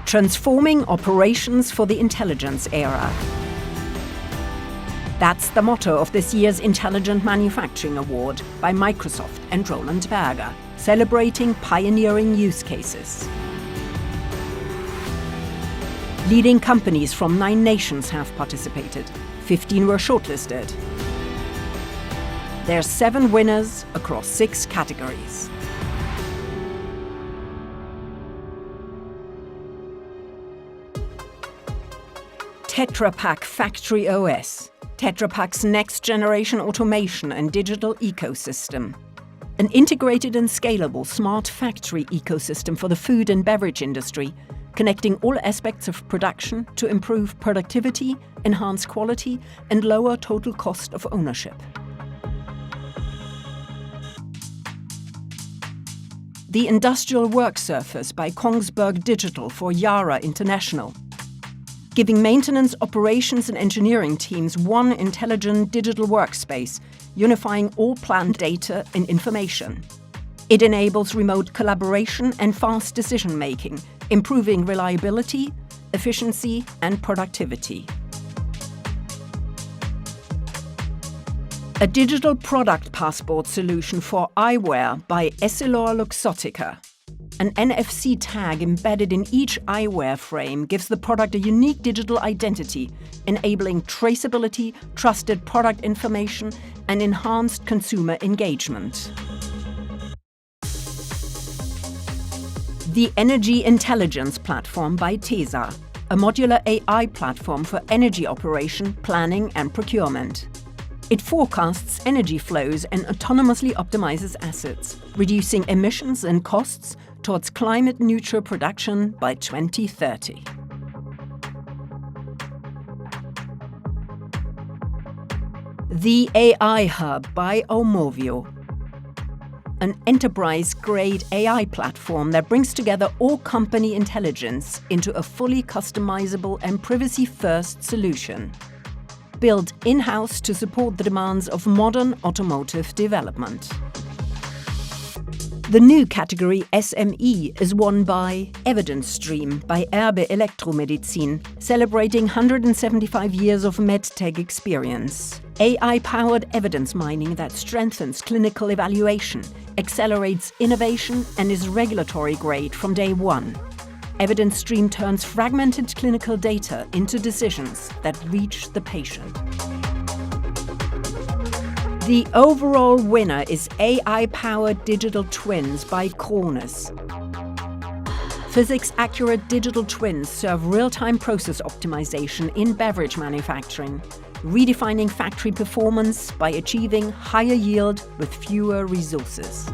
Transforming operations for the intelligence era. That's the motto of this year's Intelligent Manufacturing Award by Microsoft and Roland Berger, celebrating pioneering use cases. Leading companies from 9 nations have participated. 15 were shortlisted. There are 7 winners across 6 categories. Tetra Pak Factory OS, Tetra Pak's next-generation automation and digital ecosystem. An integrated and scalable smart factory ecosystem for the food and beverage industry, connecting all aspects of production to improve productivity, enhance quality, and lower total cost of ownership. The Industrial Work Surface by Kongsberg Digital for Yara International, giving maintenance, operations and engineering teams one intelligent digital workspace, unifying all plant data and information. It enables remote collaboration and fast decision-making, improving reliability, efficiency and productivity. A digital product passport solution for eyewear by EssilorLuxottica. An NFC tag embedded in each eyewear frame gives the product a unique digital identity, enabling traceability, trusted product information, and enhanced consumer engagement. The Energy Intelligence Platform by tesa, a modular AI platform for energy operation, planning, and procurement. It forecasts energy flows and autonomously optimizes assets, reducing emissions and costs towards climate-neutral production by 2030. The AI Hub by AUMOVIO, an enterprise-grade AI platform that brings together all company intelligence into a fully customizable and privacy-first solution, built in-house to support the demands of modern automotive development. The new category SME is won by Evidence Stream by Erbe Elektromedizin, celebrating 175 years of medtech experience. AI-powered evidence mining that strengthens clinical evaluation, accelerates innovation and is regulatory grade from day one. Evidence Stream turns fragmented clinical data into decisions that reach the patient. The overall winner is AI-powered digital twins by Krones. Physics-accurate digital twins serve real-time process optimization in beverage manufacturing, redefining factory performance by achieving higher yield with fewer resources.